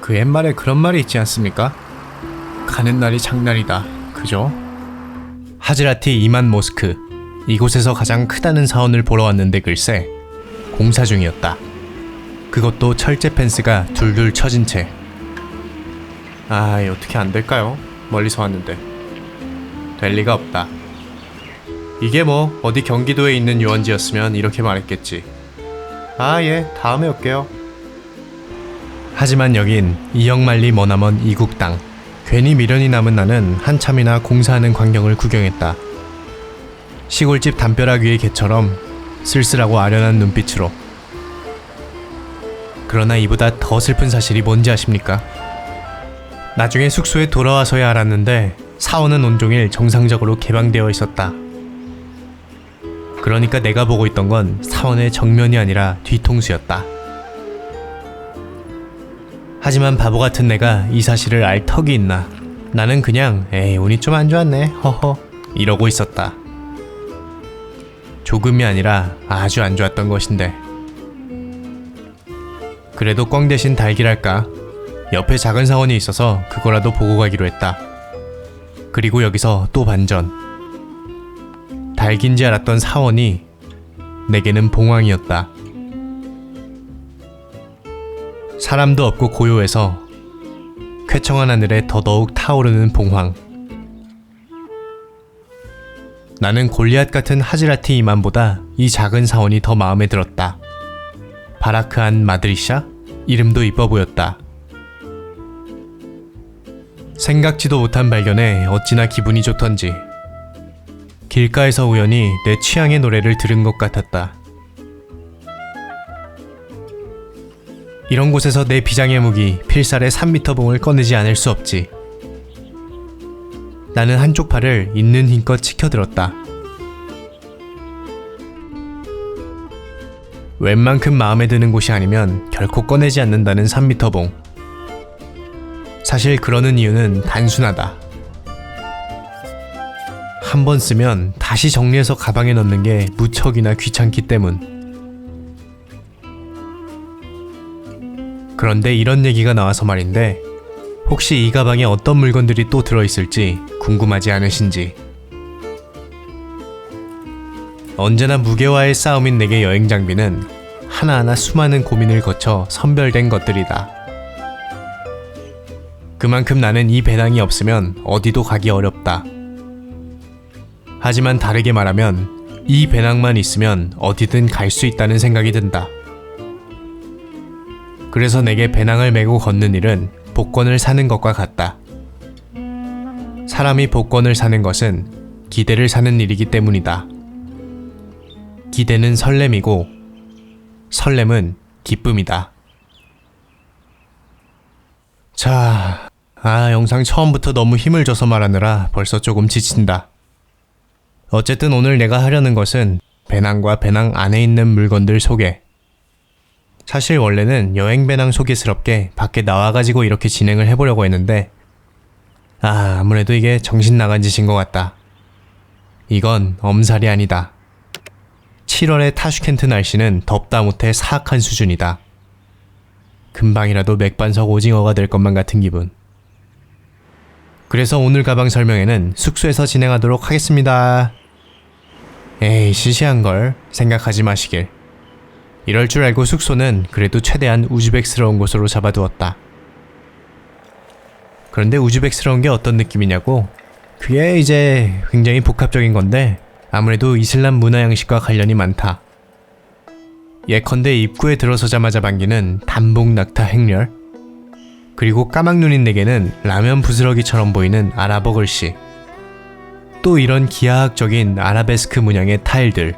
그 옛말에 그런 말이 있지 않습니까? 가는 날이 장날이다. 그죠? 하즈라티 이만 모스크. 이곳에서 가장 크다는 사원을 보러 왔는데 글쎄 공사 중이었다. 그것도 철제 펜스가 둘둘 쳐진 채. 어떻게 안 될까요? 멀리서 왔는데. 될 리가 없다. 이게 뭐 어디 경기도에 있는 유원지였으면 이렇게 말했겠지. 예, 다음에 올게요. 하지만 여긴 이역만리 머나먼 이국 땅. 괜히 미련이 남은 나는 한참이나 공사하는 광경을 구경했다. 시골집 담벼락 위의 개처럼 쓸쓸하고 아련한 눈빛으로. 그러나 이보다 더 슬픈 사실이 뭔지 아십니까? 나중에 숙소에 돌아와서야 알았는데 사원은 온종일 정상적으로 개방되어 있었다. 그러니까 내가 보고 있던 건 사원의 정면이 아니라 뒤통수였다. 하지만 바보 같은 내가 이 사실을 알 턱이 있나. 나는 그냥 운이 좀 안 좋았네 허허 이러고 있었다. 조금이 아니라 아주 안 좋았던 것인데. 그래도 꽝 대신 달기랄까. 옆에 작은 사원이 있어서 그거라도 보고 가기로 했다. 그리고 여기서 또 반전. 달긴지 알았던 사원이 내게는 봉황이었다. 사람도 없고 고요해서 쾌청한 하늘에 더더욱 타오르는 봉황. 나는 골리앗 같은 하즈라티 이만보다 이 작은 사원이 더 마음에 들었다. 바라크한 마드리샤? 이름도 이뻐 보였다. 생각지도 못한 발견에 어찌나 기분이 좋던지. 길가에서 우연히 내 취향의 노래를 들은 것 같았다. 이런 곳에서 내 비장의 무기 필살의 3m 봉을 꺼내지 않을 수 없지. 나는 한쪽 팔을 있는 힘껏 치켜들었다. 웬만큼 마음에 드는 곳이 아니면 결코 꺼내지 않는다는 3m 봉. 사실 그러는 이유는 단순하다. 한 번 쓰면 다시 정리해서 가방에 넣는 게 무척이나 귀찮기 때문. 그런데 이런 얘기가 나와서 말인데 혹시 이 가방에 어떤 물건들이 또 들어있을지 궁금하지 않으신지. 언제나 무게와의 싸움인 내게 여행 장비는 하나하나 수많은 고민을 거쳐 선별된 것들이다. 그만큼 나는 이 배낭이 없으면 어디도 가기 어렵다. 하지만 다르게 말하면 이 배낭만 있으면 어디든 갈 수 있다는 생각이 든다. 그래서 내게 배낭을 메고 걷는 일은 복권을 사는 것과 같다. 사람이 복권을 사는 것은 기대를 사는 일이기 때문이다. 기대는 설렘이고 설렘은 기쁨이다. 자, 영상 처음부터 너무 힘을 줘서 말하느라 벌써 조금 지친다. 어쨌든 오늘 내가 하려는 것은 배낭과 배낭 안에 있는 물건들 소개. 사실 원래는 여행 배낭 소개스럽게 밖에 나와가지고 이렇게 진행을 해보려고 했는데 아무래도 이게 정신 나간 짓인 것 같다. 이건 엄살이 아니다. 7월의 타슈켄트 날씨는 덥다 못해 사악한 수준이다. 금방이라도 맥반석 오징어가 될 것만 같은 기분. 그래서 오늘 가방 설명회는 숙소에서 진행하도록 하겠습니다. 시시한걸 생각하지 마시길. 이럴 줄 알고 숙소는 그래도 최대한 우즈벡스러운 곳으로 잡아두었다. 그런데 우즈벡스러운 게 어떤 느낌이냐고? 그게 이제 굉장히 복합적인 건데 아무래도 이슬람 문화 양식과 관련이 많다. 예컨대 입구에 들어서자마자 반기는 단복 낙타 행렬, 그리고 까막눈인 내게는 라면 부스러기처럼 보이는 아랍어 글씨, 또 이런 기하학적인 아라베스크 문양의 타일들.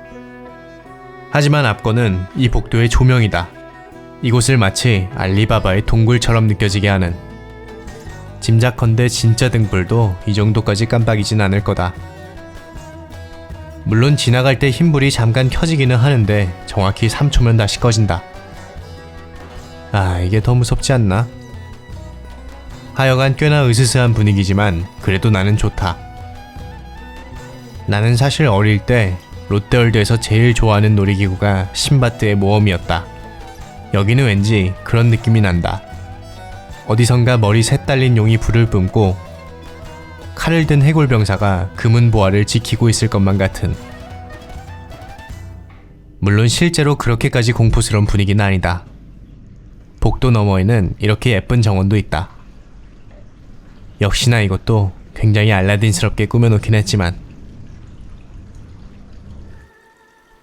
하지만 앞거는 이 복도의 조명이다. 이곳을 마치 알리바바의 동굴처럼 느껴지게 하는. 짐작컨대 진짜 등불도 이 정도까지 깜빡이진 않을 거다. 물론 지나갈 때 흰불이 잠깐 켜지기는 하는데 정확히 3초면 다시 꺼진다. 이게 더 무섭지 않나? 하여간 꽤나 으스스한 분위기지만 그래도 나는 좋다. 나는 사실 어릴 때 롯데월드에서 제일 좋아하는 놀이기구가 신바트의 모험이었다. 여기는 왠지 그런 느낌이 난다. 어디선가 머리 셋 달린 용이 불을 뿜고 칼을 든 해골병사가 금은 보화를 지키고 있을 것만 같은. 물론 실제로 그렇게까지 공포스러운 분위기는 아니다. 복도 너머에는 이렇게 예쁜 정원도 있다. 역시나 이것도 굉장히 알라딘스럽게 꾸며놓긴 했지만,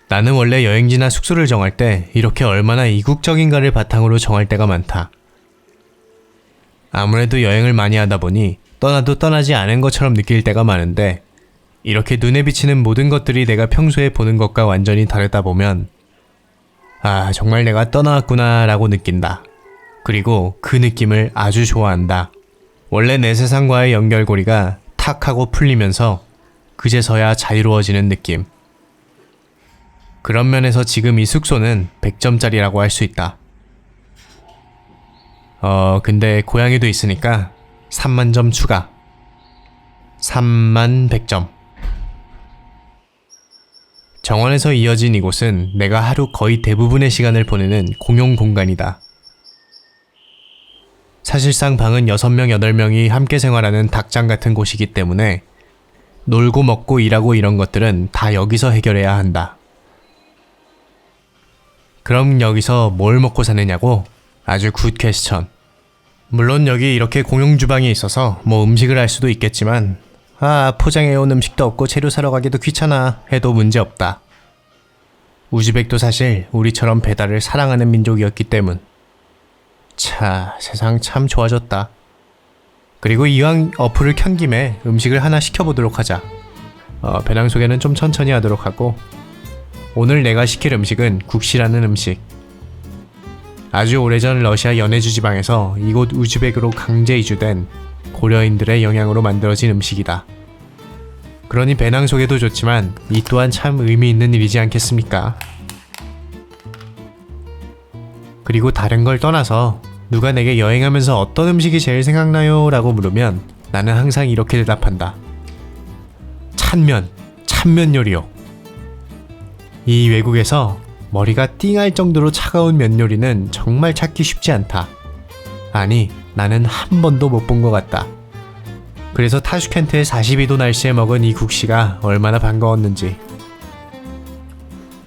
나는 원래 여행지나 숙소를 정할 때 이렇게 얼마나 이국적인가를 바탕으로 정할 때가 많다. 아무래도 여행을 많이 하다 보니 떠나도 떠나지 않은 것처럼 느낄 때가 많은데, 이렇게 눈에 비치는 모든 것들이 내가 평소에 보는 것과 완전히 다르다 보면 아, 정말 내가 떠나왔구나 라고 느낀다. 그리고 그 느낌을 아주 좋아한다. 원래 내 세상과의 연결고리가 탁 하고 풀리면서 그제서야 자유로워지는 느낌. 그런 면에서 지금 이 숙소는 100점짜리라고 할 수 있다. 근데 고양이도 있으니까 3만 점 추가. 3만 100점. 정원에서 이어진 이곳은 내가 하루 거의 대부분의 시간을 보내는 공용 공간이다. 사실상 방은 6명, 8명이 함께 생활하는 닭장 같은 곳이기 때문에 놀고 먹고 일하고 이런 것들은 다 여기서 해결해야 한다. 그럼 여기서 뭘 먹고 사느냐고? 아주 굿 퀘스천. 물론 여기 이렇게 공용 주방이 있어서 뭐 음식을 할 수도 있겠지만, 포장해온 음식도 없고 재료 사러 가기도 귀찮아 해도 문제없다. 우즈벡도 사실 우리처럼 배달을 사랑하는 민족이었기 때문. 차, 세상 참 좋아졌다. 그리고 이왕 어플을 켠 김에 음식을 하나 시켜보도록 하자. 배낭 소개는 좀 천천히 하도록 하고, 오늘 내가 시킬 음식은 국시라는 음식. 아주 오래전 러시아 연해주 지방에서 이곳 우즈벡으로 강제 이주된 고려인들의 영향으로 만들어진 음식이다. 그러니 배낭 소개도 좋지만 이 또한 참 의미 있는 일이지 않겠습니까? 그리고 다른 걸 떠나서 누가 내게 여행하면서 어떤 음식이 제일 생각나요? 라고 물으면 나는 항상 이렇게 대답한다. 찬면 요리요. 이 외국에서 머리가 띵할 정도로 차가운 면 요리는 정말 찾기 쉽지 않다. 아니, 나는 한 번도 못 본 것 같다. 그래서 타슈켄트의 42도 날씨에 먹은 이 국시가 얼마나 반가웠는지.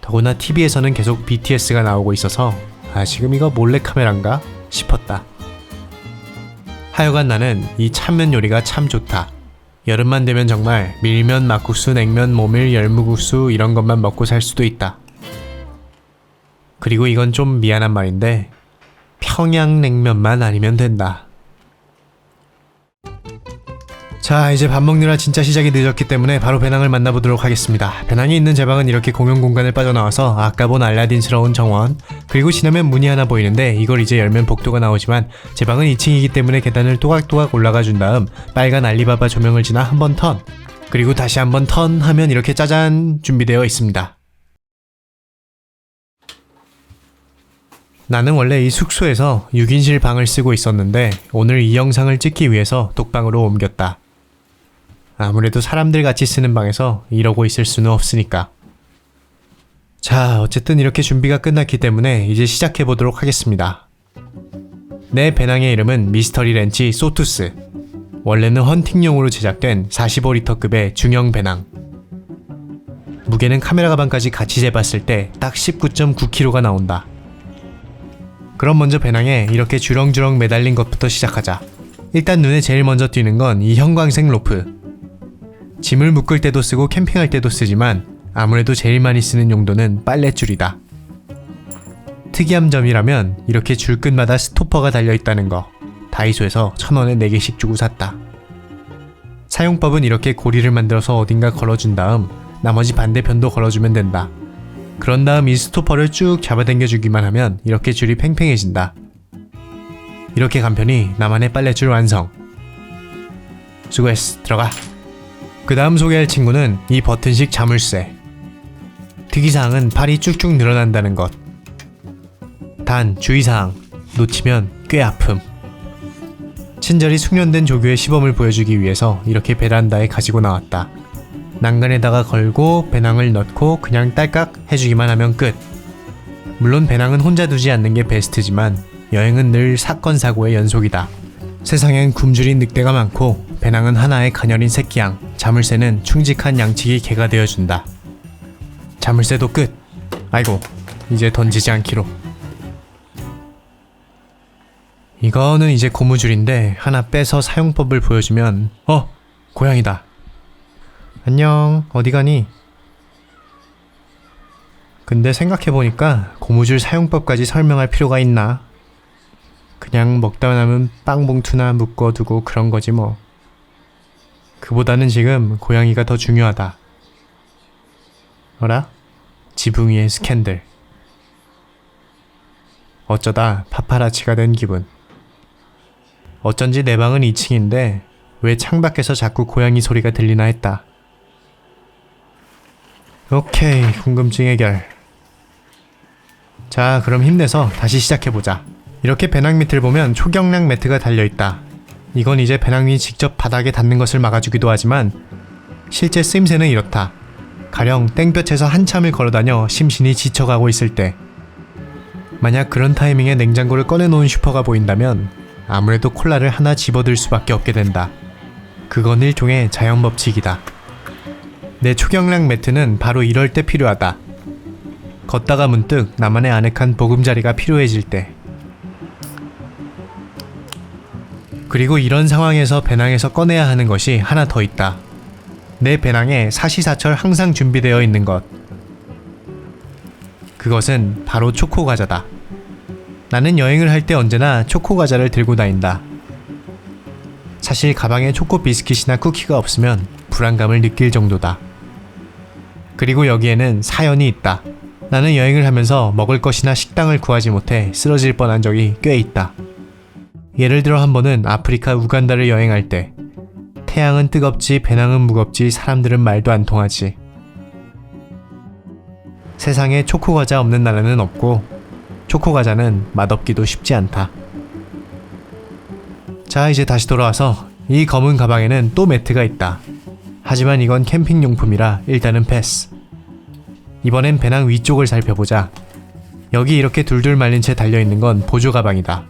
더구나 TV에서는 계속 BTS가 나오고 있어서 지금 이거 몰래카메라인가? 싶었다. 하여간 나는 이 찬면 요리가 참 좋다. 여름만 되면 정말 밀면, 막국수, 냉면, 모밀, 열무국수 이런 것만 먹고 살 수도 있다. 그리고 이건 좀 미안한 말인데 평양냉면만 아니면 된다. 자, 이제 밥 먹느라 진짜 시작이 늦었기 때문에 바로 배낭을 만나보도록 하겠습니다. 배낭이 있는 제 방은 이렇게 공용 공간을 빠져나와서 아까 본 알라딘스러운 정원, 그리고 지나면 문이 하나 보이는데 이걸 이제 열면 복도가 나오지만 제 방은 2층이기 때문에 계단을 또각또각 올라가 준 다음 빨간 알리바바 조명을 지나 한번 턴, 그리고 다시 한번 턴 하면 이렇게 짜잔 준비되어 있습니다. 나는 원래 이 숙소에서 6인실 방을 쓰고 있었는데 오늘 이 영상을 찍기 위해서 독방으로 옮겼다. 아무래도 사람들 같이 쓰는 방에서 이러고 있을 수는 없으니까. 자, 어쨌든 이렇게 준비가 끝났기 때문에 이제 시작해보도록 하겠습니다. 내 배낭의 이름은 미스터리 렌치 소투스. 원래는 헌팅용으로 제작된 45리터급의 중형 배낭. 무게는 카메라 가방까지 같이 재봤을 때 딱 19.9kg가 나온다. 그럼 먼저 배낭에 이렇게 주렁주렁 매달린 것부터 시작하자. 일단 눈에 제일 먼저 띄는 건 이 형광색 로프. 짐을 묶을 때도 쓰고 캠핑할 때도 쓰지만 아무래도 제일 많이 쓰는 용도는 빨랫줄이다. 특이한 점이라면 이렇게 줄 끝마다 스토퍼가 달려있다는 거. 다이소에서 1,000원에 4개씩 주고 샀다. 사용법은 이렇게 고리를 만들어서 어딘가 걸어준 다음 나머지 반대편도 걸어주면 된다. 그런 다음 이 스토퍼를 쭉 잡아당겨주기만 하면 이렇게 줄이 팽팽해진다. 이렇게 간편히 나만의 빨랫줄 완성. 수고했어. 들어가. 그 다음 소개할 친구는 이 버튼식 자물쇠. 특이사항은 팔이 쭉쭉 늘어난다는 것. 단 주의사항, 놓치면 꽤 아픔. 친절히 숙련된 조교의 시범을 보여주기 위해서 이렇게 베란다에 가지고 나왔다. 난간에다가 걸고 배낭을 넣고 그냥 딸깍 해주기만 하면 끝. 물론 배낭은 혼자 두지 않는 게 베스트지만 여행은 늘 사건 사고의 연속이다. 세상엔 굶주린 늑대가 많고 배낭은 하나의 가녀린 새끼양, 자물쇠는 충직한 양치기 개가 되어준다. 자물쇠도 끝. 아이고, 이제 던지지 않기로. 이거는 이제 고무줄인데 하나 빼서 사용법을 보여주면 고양이다. 안녕, 어디 가니? 근데 생각해보니까 고무줄 사용법까지 설명할 필요가 있나? 그냥 먹다 남은 빵 봉투나 묶어두고 그런 거지 뭐. 그보다는 지금 고양이가 더 중요하다. 어라? 지붕 위의 스캔들. 어쩌다 파파라치가 된 기분. 어쩐지 내 방은 2층인데 왜 창밖에서 자꾸 고양이 소리가 들리나 했다. 오케이, 궁금증 해결. 자, 그럼 힘내서 다시 시작해보자. 이렇게 배낭 밑을 보면 초경량 매트가 달려있다. 이건 이제 배낭 위 직접 바닥에 닿는 것을 막아주기도 하지만 실제 쓰임새는 이렇다. 가령 땡볕에서 한참을 걸어다녀 심신이 지쳐가고 있을 때, 만약 그런 타이밍에 냉장고를 꺼내놓은 슈퍼가 보인다면 아무래도 콜라를 하나 집어들 수밖에 없게 된다. 그건 일종의 자연법칙이다. 내 초경량 매트는 바로 이럴 때 필요하다. 걷다가 문득 나만의 아늑한 보금자리가 필요해질 때. 그리고 이런 상황에서 배낭에서 꺼내야 하는 것이 하나 더 있다. 내 배낭에 사시사철 항상 준비되어 있는 것. 그것은 바로 초코과자다. 나는 여행을 할 때 언제나 초코과자를 들고 다닌다. 사실 가방에 초코 비스킷이나 쿠키가 없으면 불안감을 느낄 정도다. 그리고 여기에는 사연이 있다. 나는 여행을 하면서 먹을 것이나 식당을 구하지 못해 쓰러질 뻔한 적이 꽤 있다. 예를 들어 한 번은 아프리카 우간다를 여행할 때, 태양은 뜨겁지 배낭은 무겁지 사람들은 말도 안 통하지. 세상에 초코과자 없는 나라는 없고 초코과자는 맛없기도 쉽지 않다. 자, 이제 다시 돌아와서 이 검은 가방에는 또 매트가 있다. 하지만 이건 캠핑용품이라 일단은 패스. 이번엔 배낭 위쪽을 살펴보자. 여기 이렇게 둘둘 말린 채 달려있는 건 보조 가방이다.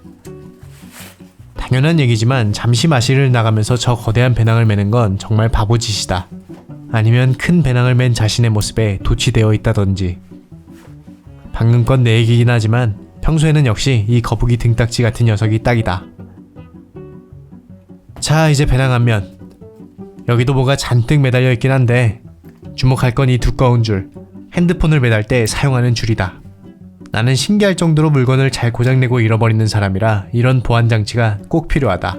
당연한 얘기지만 잠시 마실을 나가면서 저 거대한 배낭을 메는 건 정말 바보짓이다. 아니면 큰 배낭을 맨 자신의 모습에 도취되어 있다던지. 방금 건 내 얘기긴 하지만 평소에는 역시 이 거북이 등딱지 같은 녀석이 딱이다. 자, 이제 배낭 앞면. 여기도 뭐가 잔뜩 매달려 있긴 한데 주목할 건 이 두꺼운 줄. 핸드폰을 매달 때 사용하는 줄이다. 나는 신기할 정도로 물건을 잘 고장내고 잃어버리는 사람이라 이런 보안 장치가 꼭 필요하다.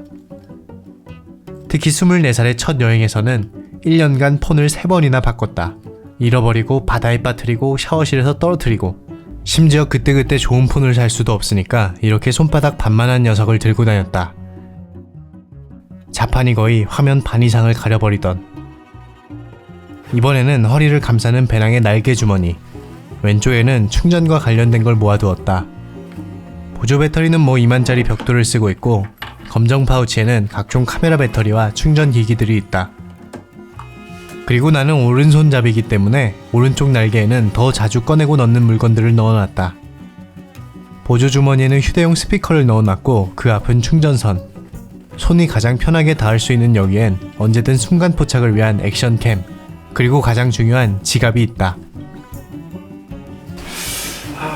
특히 24살의 첫 여행에서는 1년간 폰을 3번이나 바꿨다. 잃어버리고 바다에 빠뜨리고 샤워실에서 떨어뜨리고, 심지어 그때그때 좋은 폰을 살 수도 없으니까 이렇게 손바닥 반만한 녀석을 들고 다녔다. 자판이 거의 화면 반 이상을 가려버리던. 이번에는 허리를 감싸는 배낭의 날개 주머니, 왼쪽에는 충전과 관련된 걸 모아두었다. 보조 배터리는 뭐 2만짜리 벽돌을 쓰고 있고, 검정 파우치에는 각종 카메라 배터리와 충전 기기들이 있다. 그리고 나는 오른손잡이기 때문에 오른쪽 날개에는 더 자주 꺼내고 넣는 물건들을 넣어놨다. 보조 주머니에는 휴대용 스피커를 넣어놨고 그 앞은 충전선. 손이 가장 편하게 닿을 수 있는 여기엔 언제든 순간 포착을 위한 액션캠, 그리고 가장 중요한 지갑이 있다.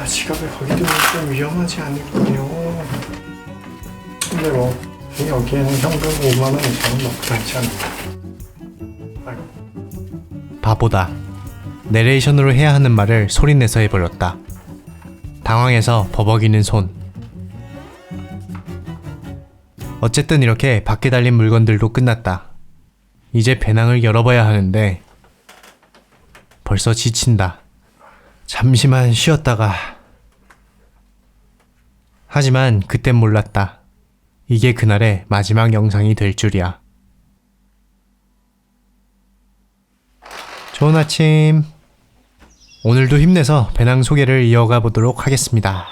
지갑을 거기 두면 좀 위험하지 않을까요? 근데 뭐 여기에는 현금 5만원 이상은 넣고 있지 않나. 바보다. 내레이션으로 해야 하는 말을 소리내서 해버렸다. 당황해서 버벅이는 손. 어쨌든 이렇게 밖에 달린 물건들도 끝났다. 이제 배낭을 열어봐야 하는데 벌써 지친다. 잠시만 쉬었다가. 하지만 그땐 몰랐다. 이게 그날의 마지막 영상이 될 줄이야. 좋은 아침. 오늘도 힘내서 배낭 소개를 이어가 보도록 하겠습니다.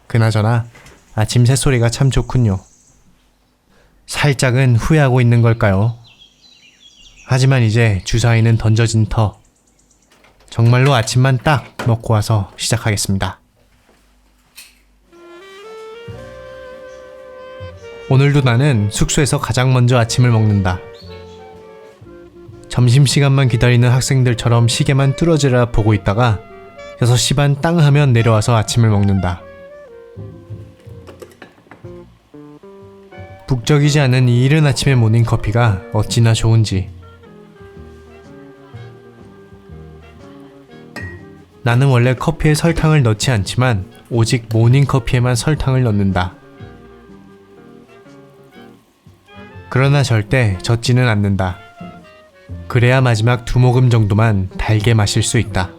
그나저나 아침 새소리가 참 좋군요. 살짝은 후회하고 있는 걸까요? 하지만 이제 주사위는 던져진 터. 정말로 아침만 딱 먹고 와서 시작하겠습니다. 오늘도 나는 숙소에서 가장 먼저 아침을 먹는다. 점심시간만 기다리는 학생들처럼 시계만 뚫어지라 보고 있다가 6시 반 땅 하면 내려와서 아침을 먹는다. 북적이지 않은 이 이른 아침의 모닝커피가 어찌나 좋은지. 나는 원래 커피에 설탕을 넣지 않지만 오직 모닝커피에만 설탕을 넣는다. 그러나 절대 젖지는 않는다. 그래야 마지막 2모금 정도만 달게 마실 수 있다.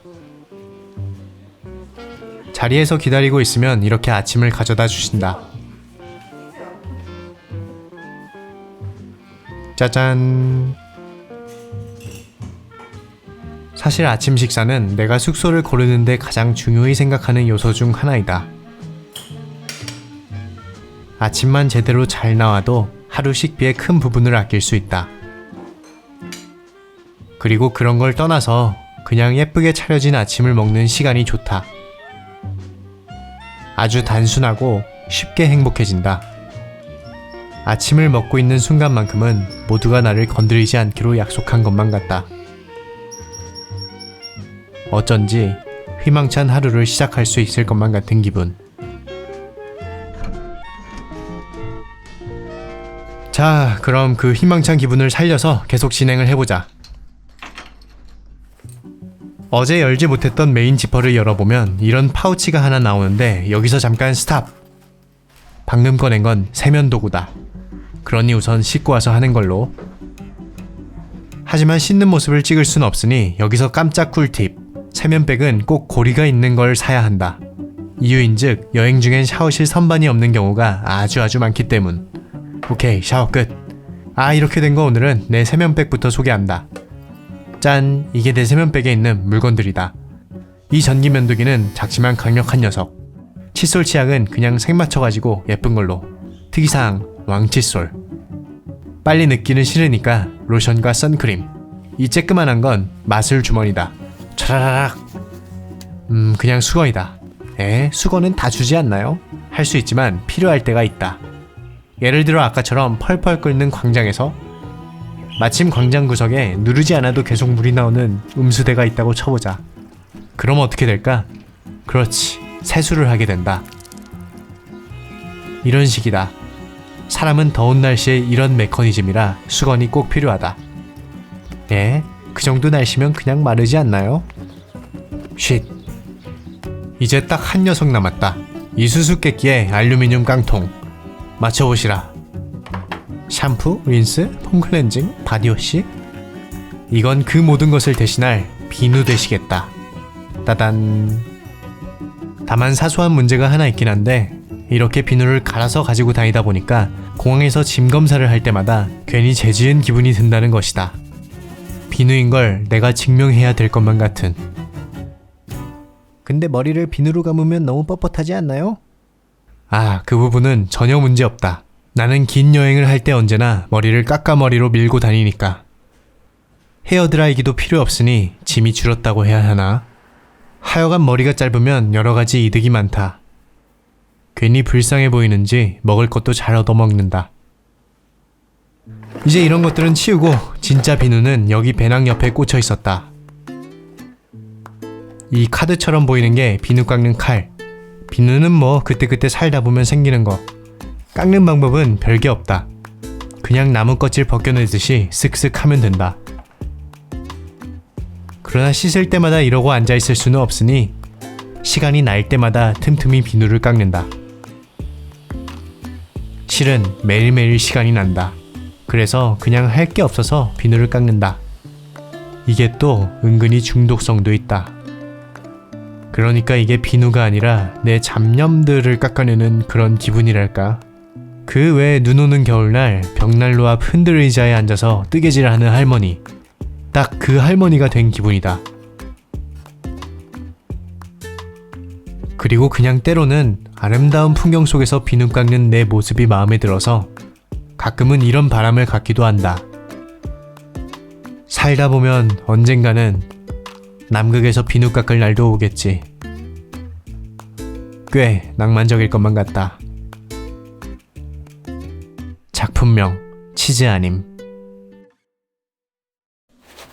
자리에서 기다리고 있으면 이렇게 아침을 가져다 주신다. 짜잔. 사실 아침 식사는 내가 숙소를 고르는데 가장 중요히 생각하는 요소 중 하나이다. 아침만 제대로 잘 나와도 하루 식비의 큰 부분을 아낄 수 있다. 그리고 그런 걸 떠나서 그냥 예쁘게 차려진 아침을 먹는 시간이 좋다. 아주 단순하고 쉽게 행복해진다. 아침을 먹고 있는 순간만큼은 모두가 나를 건드리지 않기로 약속한 것만 같다. 어쩐지 희망찬 하루를 시작할 수 있을 것만 같은 기분. 자, 그럼 그 희망찬 기분을 살려서 계속 진행을 해보자. 어제 열지 못했던 메인 지퍼를 열어보면 이런 파우치가 하나 나오는데 여기서 잠깐 스탑! 방금 꺼낸 건 세면도구다. 그러니 우선 씻고 와서 하는 걸로. 하지만 씻는 모습을 찍을 순 없으니 여기서 깜짝 꿀팁. 세면백은 꼭 고리가 있는 걸 사야 한다. 이유인즉 여행 중엔 샤워실 선반이 없는 경우가 아주 많기 때문. 오케이, 샤워 끝. 이렇게 된 거 오늘은 내 세면백부터 소개한다. 짠! 이게 내 세면백에 있는 물건들이다. 이 전기면도기는 작지만 강력한 녀석. 칫솔 치약은 그냥 색 맞춰가지고 예쁜 걸로. 특이사항, 왕칫솔. 빨리 늙기는 싫으니까 로션과 선크림. 이 쬐끄만한 건 마술 주머니다. 차라락. 그냥 수건이다. 수건은 다 주지 않나요? 할 수 있지만 필요할 때가 있다. 예를 들어 아까처럼 펄펄 끓는 광장에서 마침 광장 구석에 누르지 않아도 계속 물이 나오는 음수대가 있다고 쳐보자. 그럼 어떻게 될까? 그렇지, 세수를 하게 된다. 이런 식이다. 사람은 더운 날씨에 이런 메커니즘이라 수건이 꼭 필요하다. 그 정도 날씨면 그냥 마르지 않나요? 쉿. 이제 딱 한 녀석 남았다. 이 수수께끼의 알루미늄 깡통. 맞춰보시라. 샴푸, 린스, 폼클렌징, 바디워시? 이건 그 모든 것을 대신할 비누 되시겠다. 따단. 다만 사소한 문제가 하나 있긴 한데 이렇게 비누를 갈아서 가지고 다니다 보니까 공항에서 짐 검사를 할 때마다 괜히 죄지은 기분이 든다는 것이다. 비누인 걸 내가 증명해야 될 것만 같은. 근데 머리를 비누로 감으면 너무 뻣뻣하지 않나요? 그 부분은 전혀 문제 없다. 나는 긴 여행을 할 때 언제나 머리를 깎아머리로 밀고 다니니까. 헤어드라이기도 필요 없으니 짐이 줄었다고 해야 하나? 하여간 머리가 짧으면 여러가지 이득이 많다. 괜히 불쌍해 보이는지 먹을 것도 잘 얻어먹는다. 이제 이런 것들은 치우고 진짜 비누는 여기 배낭 옆에 꽂혀 있었다. 이 카드처럼 보이는 게 비누 깎는 칼. 비누는 뭐 그때그때 살다 보면 생기는 거. 깎는 방법은 별게 없다. 그냥 나무 껍질 벗겨내듯이 쓱쓱 하면 된다. 그러나 씻을 때마다 이러고 앉아있을 수는 없으니 시간이 날 때마다 틈틈이 비누를 깎는다. 실은 매일매일 시간이 난다. 그래서 그냥 할 게 없어서 비누를 깎는다. 이게 또 은근히 중독성도 있다. 그러니까 이게 비누가 아니라 내 잡념들을 깎아내는 그런 기분이랄까. 그 외에 눈 오는 겨울날 벽난로 앞 흔들 의자에 앉아서 뜨개질하는 할머니. 딱 그 할머니가 된 기분이다. 그리고 그냥 때로는 아름다운 풍경 속에서 비누 깎는 내 모습이 마음에 들어서 가끔은 이런 바람을 갖기도 한다. 살다 보면 언젠가는 남극에서 비누 깎을 날도 오겠지. 꽤 낭만적일 것만 같다. 작품명 치즈 아님.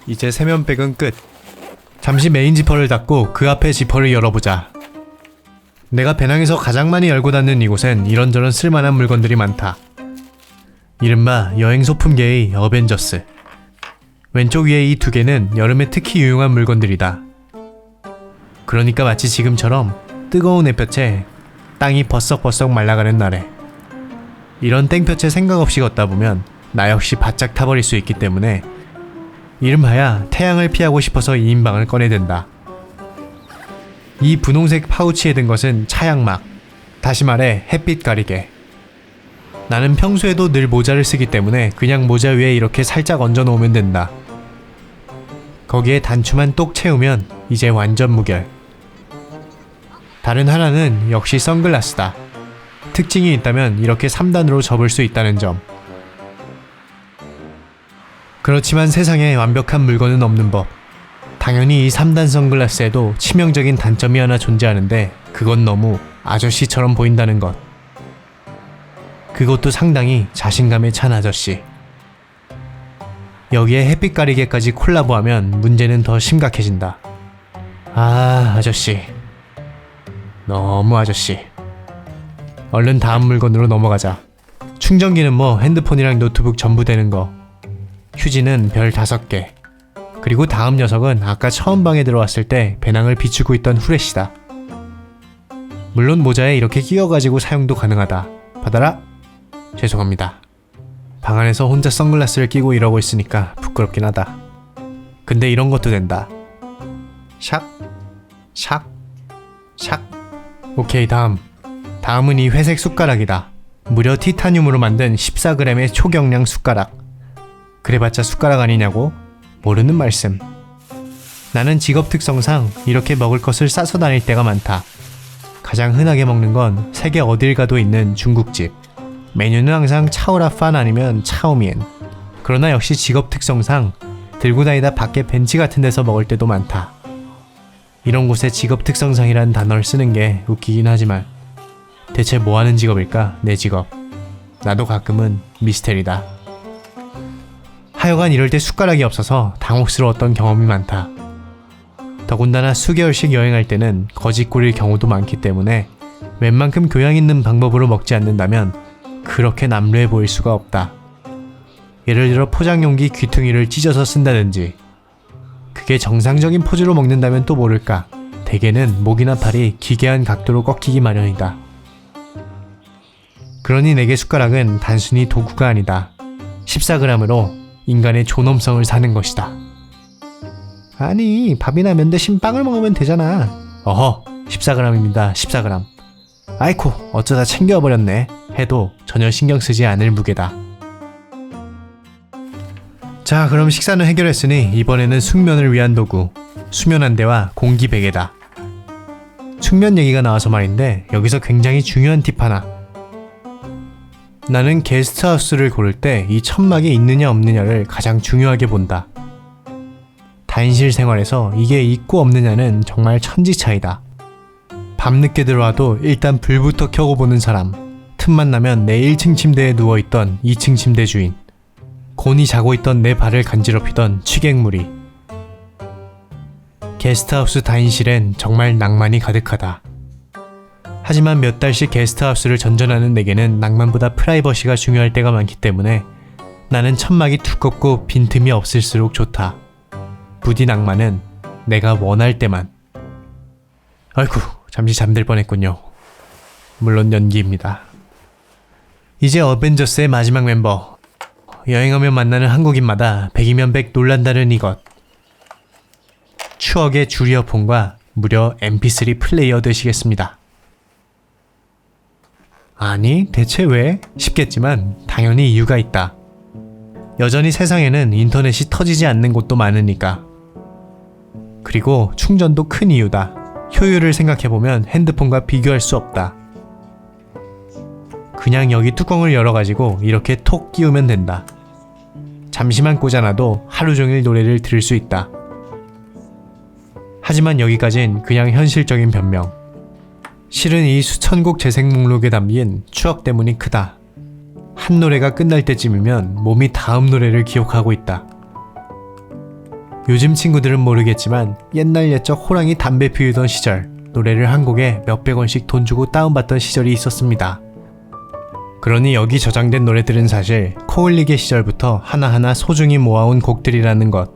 이제 세면백은 끝. 잠시 메인 지퍼를 닫고 그 앞에 지퍼를 열어보자. 내가 배낭에서 가장 많이 열고 닫는 이곳엔 이런저런 쓸만한 물건들이 많다. 이른바 여행 소품계의 어벤져스. 왼쪽 위에 이 두 개는 여름에 특히 유용한 물건들이다. 그러니까 마치 지금처럼 뜨거운 햇볕에 땅이 버석버석 말라가는 날에 이런 땡볕에 생각 없이 걷다 보면 나 역시 바짝 타버릴 수 있기 때문에 이름하여 태양을 피하고 싶어서 2인방을 꺼내든다. 이 분홍색 파우치에 든 것은 차양막, 다시 말해 햇빛 가리개. 나는 평소에도 늘 모자를 쓰기 때문에 그냥 모자 위에 이렇게 살짝 얹어 놓으면 된다. 거기에 단추만 똑 채우면 이제 완전 무결. 다른 하나는 역시 선글라스다. 특징이 있다면 이렇게 3단으로 접을 수 있다는 점. 그렇지만 세상에 완벽한 물건은 없는 법. 당연히 이 3단 선글라스에도 치명적인 단점이 하나 존재하는데 그건 너무 아저씨처럼 보인다는 것. 그것도 상당히 자신감에 찬 아저씨. 여기에 햇빛 가리개까지 콜라보하면 문제는 더 심각해진다. 아, 아저씨. 너무 아저씨. 얼른 다음 물건으로 넘어가자. 충전기는 뭐 핸드폰이랑 노트북 전부 되는 거. 휴지는 별 5개. 그리고 다음 녀석은 아까 처음 방에 들어왔을 때 배낭을 비추고 있던 후레쉬다. 물론 모자에 이렇게 끼워가지고 사용도 가능하다. 받아라. 죄송합니다. 방 안에서 혼자 선글라스를 끼고 이러고 있으니까 부끄럽긴 하다. 근데 이런 것도 된다. 샥, 샥, 샥. 오케이, 다음은 이 회색 숟가락이다. 무려 티타늄으로 만든 14g의 초경량 숟가락. 그래봤자 숟가락 아니냐고? 모르는 말씀. 나는 직업 특성상 이렇게 먹을 것을 싸서 다닐 때가 많다. 가장 흔하게 먹는 건 세계 어딜 가도 있는 중국집. 메뉴는 항상 차오라판 아니면 차오미엔. 그러나 역시 직업 특성상 들고 다니다 밖에 벤치 같은 데서 먹을 때도 많다. 이런 곳에 직업 특성상이라는 단어를 쓰는 게 웃기긴 하지만 대체 뭐 하는 직업일까? 내 직업. 나도 가끔은 미스테리다. 하여간 이럴 때 숟가락이 없어서 당혹스러웠던 경험이 많다. 더군다나 수개월씩 여행할 때는 거짓골일 경우도 많기 때문에 웬만큼 교양 있는 방법으로 먹지 않는다면 그렇게 남루해 보일 수가 없다. 예를 들어 포장용기 귀퉁이를 찢어서 쓴다든지. 그게 정상적인 포즈로 먹는다면 또 모를까. 대개는 목이나 팔이 기괴한 각도로 꺾이기 마련이다. 그러니 내게 숟가락은 단순히 도구가 아니다. 14g으로 인간의 존엄성을 사는 것이다. 아니, 밥이나 면 대신 빵을 먹으면 되잖아. 어허, 14g입니다. 14g. 아이쿠, 어쩌다 챙겨버렸네. 해도 전혀 신경 쓰지 않을 무게다. 자, 그럼 식사는 해결했으니 이번에는 숙면을 위한 도구, 수면안대와 공기베개다. 숙면 얘기가 나와서 말인데 여기서 굉장히 중요한 팁 하나. 나는 게스트하우스를 고를 때 이 천막이 있느냐 없느냐를 가장 중요하게 본다. 다인실 생활에서 이게 있고 없느냐는 정말 천지 차이다. 밤늦게 들어와도 일단 불부터 켜고 보는 사람, 틈만 나면 내 1층 침대에 누워있던 2층 침대 주인, 곤히 자고 있던 내 발을 간지럽히던 취객무리. 게스트하우스 다인실엔 정말 낭만이 가득하다. 하지만 몇 달씩 게스트하우스를 전전하는 내게는 낭만보다 프라이버시가 중요할 때가 많기 때문에 나는 천막이 두껍고 빈틈이 없을수록 좋다. 부디 낭만은 내가 원할 때만. 아이쿠, 잠시 잠들 뻔했군요. 물론 연기입니다. 이제 어벤져스의 마지막 멤버. 여행하며 만나는 한국인마다 100이면 100 놀란다는 이것. 추억의 줄 이어폰과 무려 mp3 플레이어 되시겠습니다. 아니, 대체 왜? 싶겠지만 당연히 이유가 있다. 여전히 세상에는 인터넷이 터지지 않는 곳도 많으니까. 그리고 충전도 큰 이유다. 효율을 생각해보면 핸드폰과 비교할 수 없다. 그냥 여기 뚜껑을 열어가지고 이렇게 톡 끼우면 된다. 잠시만 꽂아놔도 하루 종일 노래를 들을 수 있다. 하지만 여기까진 그냥 현실적인 변명. 실은 이 수천 곡 재생 목록에 담긴 추억 때문이 크다. 한 노래가 끝날 때쯤이면 몸이 다음 노래를 기억하고 있다. 요즘 친구들은 모르겠지만 옛날 옛적 호랑이 담배 피우던 시절 노래를 한 곡에 몇백 원씩 돈 주고 다운받던 시절이 있었습니다. 그러니 여기 저장된 노래들은 사실 코흘리게 시절부터 하나하나 소중히 모아온 곡들이라는 것.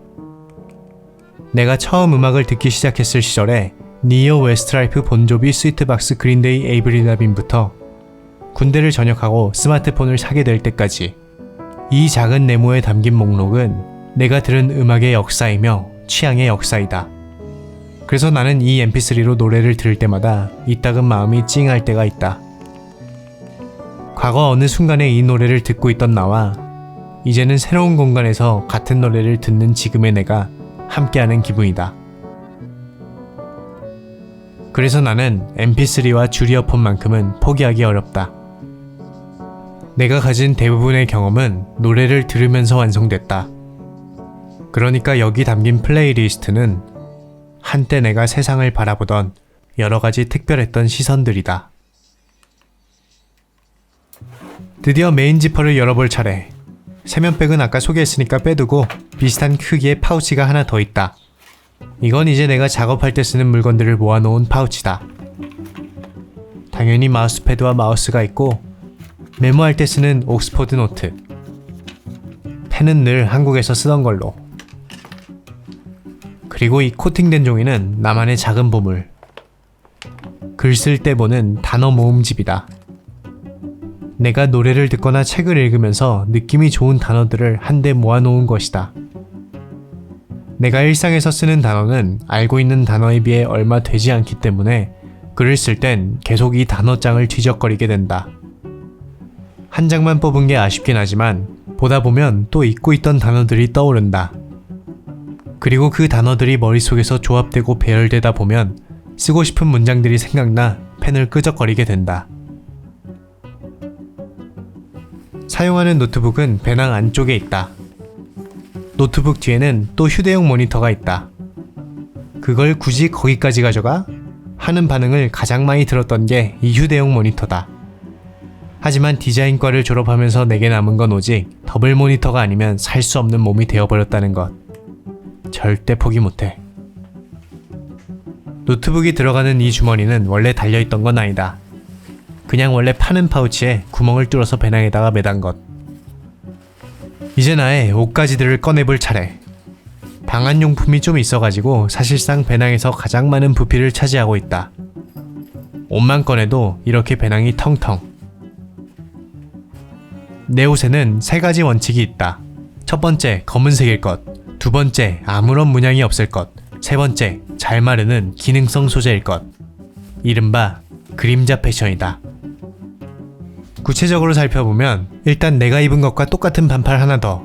내가 처음 음악을 듣기 시작했을 시절에 니오 웨스트라이프 본조비 스위트박스 그린데이 에이브릴 라빈부터 군대를 전역하고 스마트폰을 사게 될 때까지 이 작은 네모에 담긴 목록은 내가 들은 음악의 역사이며 취향의 역사이다. 그래서 나는 이 mp3로 노래를 들을 때마다 이따금 마음이 찡할 때가 있다. 과거 어느 순간에 이 노래를 듣고 있던 나와 이제는 새로운 공간에서 같은 노래를 듣는 지금의 내가 함께하는 기분이다. 그래서 나는 mp3와 줄이어폰만큼은 포기하기 어렵다. 내가 가진 대부분의 경험은 노래를 들으면서 완성됐다. 그러니까 여기 담긴 플레이리스트는 한때 내가 세상을 바라보던 여러가지 특별했던 시선들이다. 드디어 메인 지퍼를 열어볼 차례. 세면백은 아까 소개했으니까 빼두고 비슷한 크기의 파우치가 하나 더 있다. 이건 이제 내가 작업할 때 쓰는 물건들을 모아놓은 파우치다. 당연히 마우스패드와 마우스가 있고 메모할 때 쓰는 옥스퍼드 노트. 펜은 늘 한국에서 쓰던 걸로. 그리고 이 코팅된 종이는 나만의 작은 보물. 글 쓸 때 보는 단어 모음집이다. 내가 노래를 듣거나 책을 읽으면서 느낌이 좋은 단어들을 한데 모아놓은 것이다. 내가 일상에서 쓰는 단어는 알고 있는 단어에 비해 얼마 되지 않기 때문에 글을 쓸 땐 계속 이 단어장을 뒤적거리게 된다. 한 장만 뽑은 게 아쉽긴 하지만 보다 보면 또 잊고 있던 단어들이 떠오른다. 그리고 그 단어들이 머릿속에서 조합되고 배열되다 보면 쓰고 싶은 문장들이 생각나 펜을 끄적거리게 된다. 사용하는 노트북은 배낭 안쪽에 있다. 노트북 뒤에는 또 휴대용 모니터가 있다. 그걸 굳이 거기까지 가져가? 하는 반응을 가장 많이 들었던 게 이 휴대용 모니터다. 하지만 디자인과를 졸업하면서 내게 남은 건 오직 더블 모니터가 아니면 살 수 없는 몸이 되어버렸다는 것. 절대 포기 못해. 노트북이 들어가는 이 주머니는 원래 달려있던 건 아니다. 그냥 원래 파는 파우치에 구멍을 뚫어서 배낭에다가 매단 것. 이제 나의 옷가지들을 꺼내볼 차례. 방한용품이 좀 있어가지고 사실상 배낭에서 가장 많은 부피를 차지하고 있다. 옷만 꺼내도 이렇게 배낭이 텅텅. 내 옷에는 3가지 원칙이 있다. 첫 번째, 검은색일 것. 두 번째, 아무런 문양이 없을 것. 세 번째, 잘 마르는 기능성 소재일 것. 이른바 그림자 패션이다. 구체적으로 살펴보면 일단 내가 입은 것과 똑같은 반팔 하나 더.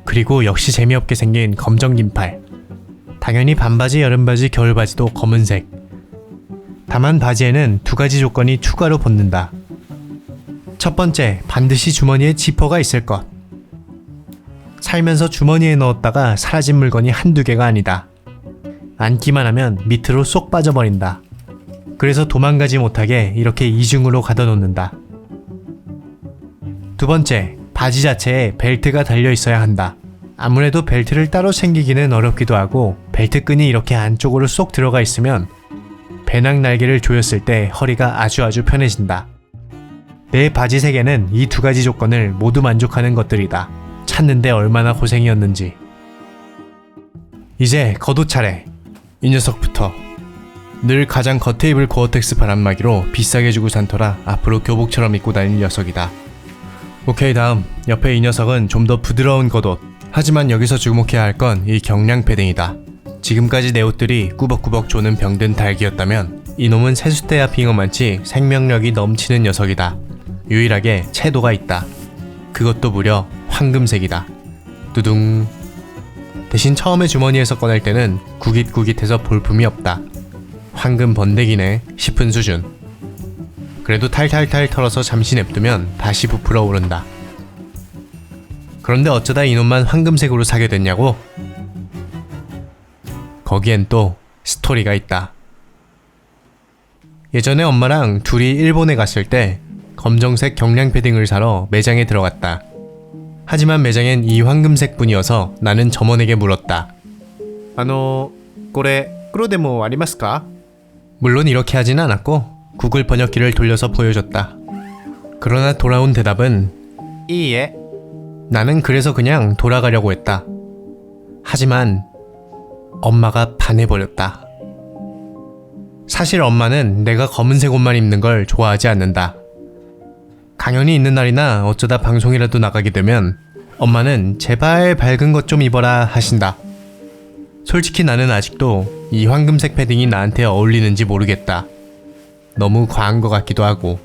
그리고 역시 재미없게 생긴 검정 긴팔. 당연히 반바지, 여름바지, 겨울바지도 검은색. 다만 바지에는 2가지 조건이 추가로 붙는다. 첫 번째, 반드시 주머니에 지퍼가 있을 것. 살면서 주머니에 넣었다가 사라진 물건이 한두 개가 아니다. 앉기만 하면 밑으로 쏙 빠져버린다. 그래서 도망가지 못하게 이렇게 이중으로 가둬놓는다. 두 번째, 바지 자체에 벨트가 달려 있어야 한다. 아무래도 벨트를 따로 챙기기는 어렵기도 하고 벨트 끈이 이렇게 안쪽으로 쏙 들어가 있으면 배낭 날개를 조였을 때 허리가 아주 편해진다. 내 바지 3개는 이 2가지 조건을 모두 만족하는 것들이다. 찾는데 얼마나 고생이었는지. 이제 겉옷 차례. 이 녀석부터. 늘 가장 겉에 입을 고어텍스 바람막이로 비싸게 주고 산 터라 앞으로 교복처럼 입고 다닐 녀석이다. 오케이, 다음. 옆에 이 녀석은 좀 더 부드러운 겉옷. 하지만 여기서 주목해야 할 건 이 경량 패딩이다. 지금까지 내 옷들이 꾸벅꾸벅 조는 병든 닭이었다면 이놈은 세숫대야 빙어만치 생명력이 넘치는 녀석이다. 유일하게 채도가 있다. 그것도 무려 황금색이다. 두둥. 대신 처음에 주머니에서 꺼낼 때는 구깃구깃해서 볼품이 없다. 황금 번데기네 싶은 수준. 그래도 탈탈탈 털어서 잠시 냅두면 다시 부풀어 오른다. 그런데 어쩌다 이놈만 황금색으로 사게 됐냐고? 거기엔 또 스토리가 있다. 예전에 엄마랑 둘이 일본에 갔을 때 검정색 경량 패딩을 사러 매장에 들어갔다. 하지만 매장엔 이 황금색 뿐이어서 나는 점원에게 물었다. 고래黒でも ありますか? 물론 이렇게 하진 않았고 구글 번역기를 돌려서 보여줬다. 그러나 돌아온 대답은 이예. 나는 그래서 그냥 돌아가려고 했다. 하지만 엄마가 반해버렸다. 사실 엄마는 내가 검은색 옷만 입는 걸 좋아하지 않는다. 강연이 있는 날이나 어쩌다 방송이라도 나가게 되면 엄마는 제발 밝은 것 좀 입어라 하신다. 솔직히 나는 아직도 이 황금색 패딩이 나한테 어울리는지 모르겠다. 너무 과한 것 같기도 하고.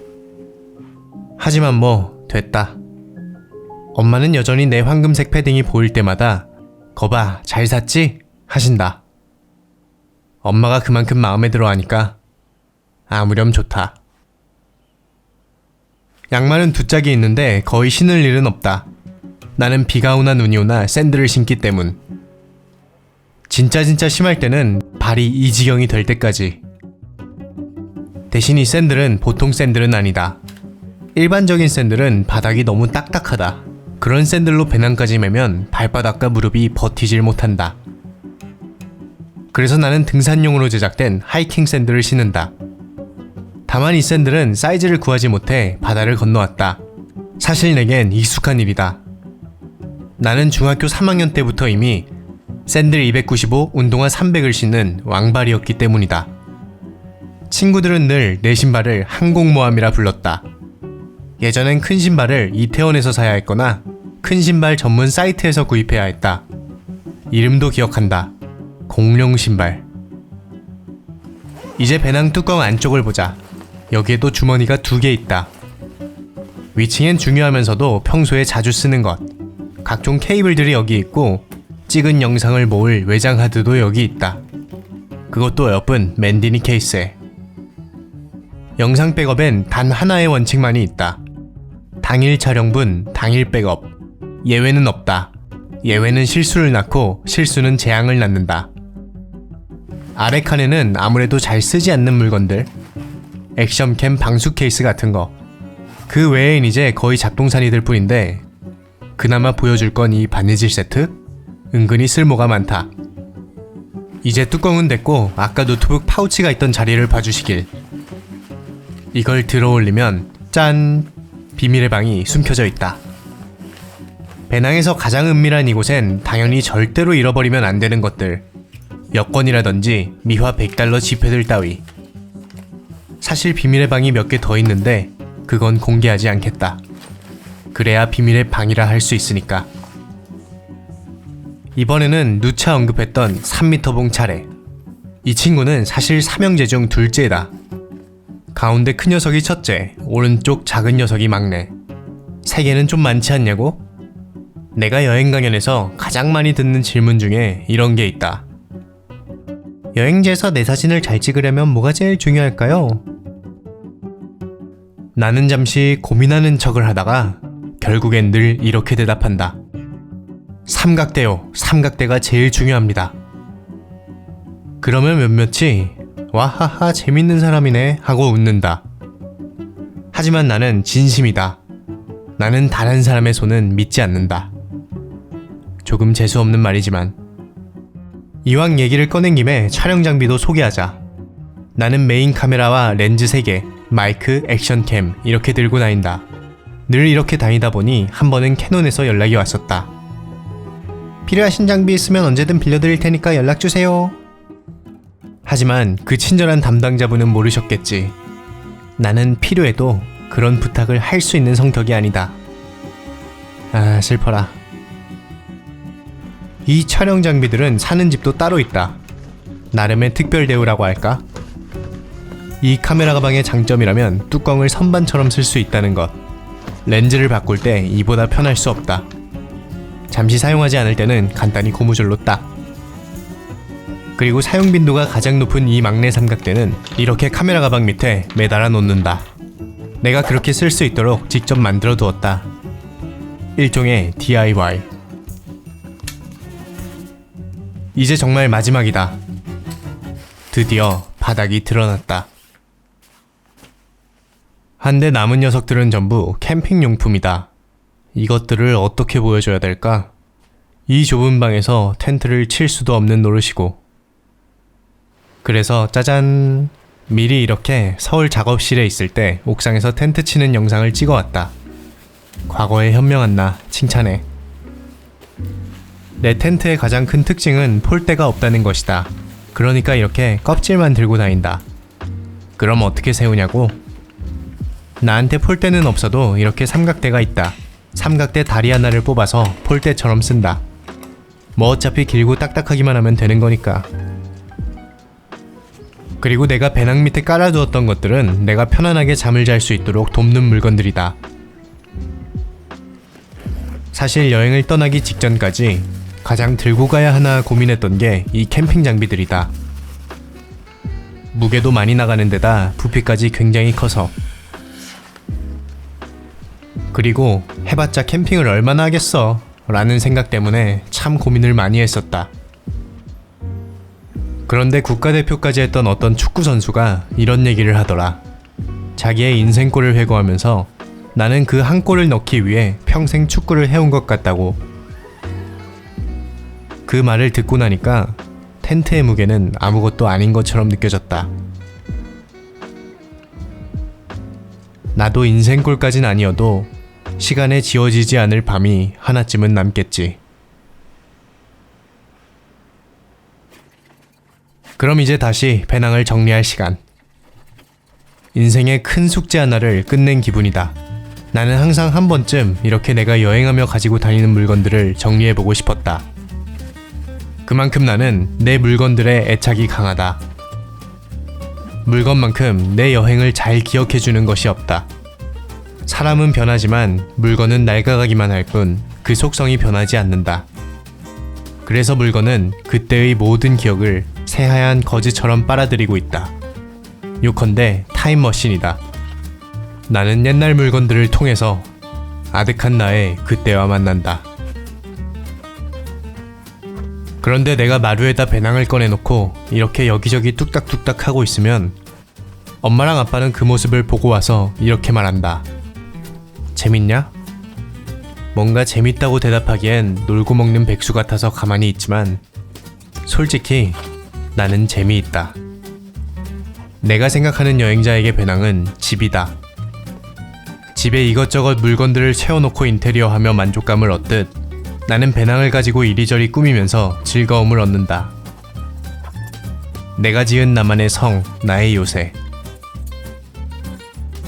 하지만 뭐 됐다. 엄마는 여전히 내 황금색 패딩이 보일 때마다 거봐 잘 샀지? 하신다. 엄마가 그만큼 마음에 들어 하니까 아무렴 좋다. 양말은 두 짝이 있는데 거의 신을 일은 없다. 나는 비가 오나 눈이 오나 샌들을 신기 때문. 진짜 심할 때는 발이 이 지경이 될 때까지. 대신 이 샌들은 보통 샌들은 아니다. 일반적인 샌들은 바닥이 너무 딱딱하다. 그런 샌들로 배낭까지 매면 발바닥과 무릎이 버티질 못한다. 그래서 나는 등산용으로 제작된 하이킹 샌들을 신는다. 다만 이 샌들은 사이즈를 구하지 못해 바다를 건너왔다. 사실 내겐 익숙한 일이다. 나는 중학교 3학년 때부터 이미 샌들 295, 운동화 300을 신는 왕발이었기 때문이다. 친구들은 늘 내 신발을 항공모함이라 불렀다. 예전엔 큰 신발을 이태원에서 사야 했거나 큰 신발 전문 사이트에서 구입해야 했다. 이름도 기억한다. 공룡 신발. 이제 배낭 뚜껑 안쪽을 보자. 여기에도 주머니가 2개 있다. 위층엔 중요하면서도 평소에 자주 쓰는 것. 각종 케이블들이 여기 있고 찍은 영상을 모을 외장 하드도 여기 있다. 그것도 예쁜 맨디니 케이스에. 영상 백업엔 단 하나의 원칙만이 있다. 당일 촬영분, 당일 백업. 예외는 없다. 예외는 실수를 낳고 실수는 재앙을 낳는다. 아래 칸에는 아무래도 잘 쓰지 않는 물건들. 액션캠 방수 케이스 같은 거. 그 외엔 이제 거의 잡동사니 될 뿐인데 그나마 보여줄 건 이 바느질 세트? 은근히 쓸모가 많다. 이제 뚜껑은 됐고 아까 노트북 파우치가 있던 자리를 봐주시길. 이걸 들어 올리면 짠! 비밀의 방이 숨겨져 있다. 배낭에서 가장 은밀한 이곳엔 당연히 절대로 잃어버리면 안 되는 것들. 여권이라든지 미화 $100 지폐들 따위. 사실 비밀의 방이 몇 개 더 있는데 그건 공개하지 않겠다. 그래야 비밀의 방이라 할 수 있으니까. 이번에는 누차 언급했던 3m봉 차례. 이 친구는 사실 삼형제 중 둘째다. 가운데 큰 녀석이 첫째, 오른쪽 작은 녀석이 막내. 3개는 좀 많지 않냐고? 내가 여행 강연에서 가장 많이 듣는 질문 중에 이런 게 있다. 여행지에서 내 사진을 잘 찍으려면 뭐가 제일 중요할까요? 나는 잠시 고민하는 척을 하다가 결국엔 늘 이렇게 대답한다. 삼각대요. 삼각대가 제일 중요합니다. 그러면 몇몇이 와하하 재밌는 사람이네 하고 웃는다. 하지만 나는 진심이다. 나는 다른 사람의 손은 믿지 않는다. 조금 재수없는 말이지만 이왕 얘기를 꺼낸 김에 촬영 장비도 소개하자. 나는 메인 카메라와 렌즈 3개, 마이크, 액션캠 이렇게 들고 다닌다. 늘 이렇게 다니다 보니 한 번은 캐논에서 연락이 왔었다. 필요하신 장비 있으면 언제든 빌려드릴 테니까 연락주세요. 하지만 그 친절한 담당자분은 모르셨겠지. 나는 필요해도 그런 부탁을 할 수 있는 성격이 아니다. 아, 슬퍼라. 이 촬영 장비들은 사는 집도 따로 있다. 나름의 특별 대우라고 할까? 이 카메라 가방의 장점이라면 뚜껑을 선반처럼 쓸 수 있다는 것. 렌즈를 바꿀 때 이보다 편할 수 없다. 잠시 사용하지 않을 때는 간단히 고무줄로 딱. 그리고 사용 빈도가 가장 높은 이 막내 삼각대는 이렇게 카메라 가방 밑에 매달아 놓는다. 내가 그렇게 쓸 수 있도록 직접 만들어 두었다. 일종의 DIY. 이제 정말 마지막이다. 드디어 바닥이 드러났다. 한데 남은 녀석들은 전부 캠핑 용품이다. 이것들을 어떻게 보여줘야 될까? 이 좁은 방에서 텐트를 칠 수도 없는 노릇이고. 그래서 짜잔! 미리 이렇게 서울 작업실에 있을 때 옥상에서 텐트 치는 영상을 찍어왔다. 과거에 현명한 나 칭찬해. 내 텐트의 가장 큰 특징은 폴대가 없다는 것이다. 그러니까 이렇게 껍질만 들고 다닌다. 그럼 어떻게 세우냐고? 나한테 폴대는 없어도 이렇게 삼각대가 있다. 삼각대 다리 하나를 뽑아서 폴대처럼 쓴다. 뭐 어차피 길고 딱딱하기만 하면 되는 거니까. 그리고 내가 배낭 밑에 깔아두었던 것들은 내가 편안하게 잠을 잘 수 있도록 돕는 물건들이다. 사실 여행을 떠나기 직전까지 가장 들고 가야 하나 고민했던 게 이 캠핑 장비들이다. 무게도 많이 나가는 데다 부피까지 굉장히 커서. 그리고 해봤자 캠핑을 얼마나 하겠어 라는 생각 때문에 참 고민을 많이 했었다. 그런데 국가대표까지 했던 어떤 축구선수가 이런 얘기를 하더라. 자기의 인생골을 회고하면서 나는 그 한 골을 넣기 위해 평생 축구를 해온 것 같다고. 그 말을 듣고 나니까 텐트의 무게는 아무것도 아닌 것처럼 느껴졌다. 나도 인생골까진 아니어도 시간에 지워지지 않을 밤이 하나쯤은 남겠지. 그럼 이제 다시 배낭을 정리할 시간. 인생의 큰 숙제 하나를 끝낸 기분이다. 나는 항상 한 번쯤 이렇게 내가 여행하며 가지고 다니는 물건들을 정리해보고 싶었다. 그만큼 나는 내 물건들의 애착이 강하다. 물건만큼 내 여행을 잘 기억해주는 것이 없다. 사람은 변하지만 물건은 낡아가기만 할 뿐 그 속성이 변하지 않는다. 그래서 물건은 그때의 모든 기억을 새하얀 거즈처럼 빨아들이고 있다. 요컨대 타임머신이다. 나는 옛날 물건들을 통해서 아득한 나의 그때와 만난다. 그런데 내가 마루에다 배낭을 꺼내놓고 이렇게 여기저기 뚝딱뚝딱 하고 있으면 엄마랑 아빠는 그 모습을 보고 와서 이렇게 말한다. 재밌냐? 뭔가 재밌다고 대답하기엔 놀고 먹는 백수 같아서 가만히 있지만 솔직히 나는 재미있다. 내가 생각하는 여행자에게 배낭은 집이다. 집에 이것저것 물건들을 채워놓고 인테리어하며 만족감을 얻듯 나는 배낭을 가지고 이리저리 꾸미면서 즐거움을 얻는다. 내가 지은 나만의 성, 나의 요새.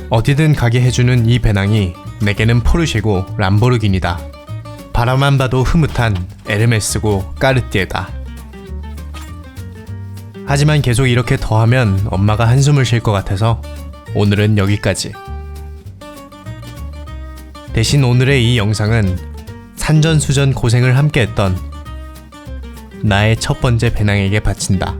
어디든 가게 해주는 이 배낭이 내게는 포르쉐고 람보르기니다. 바라만 봐도 흐뭇한 에르메스고 까르띠에다. 하지만 계속 이렇게 더하면 엄마가 한숨을 쉴 것 같아서 오늘은 여기까지. 대신 오늘의 이 영상은 산전수전 고생을 함께 했던 나의 첫 번째 배낭에게 바친다.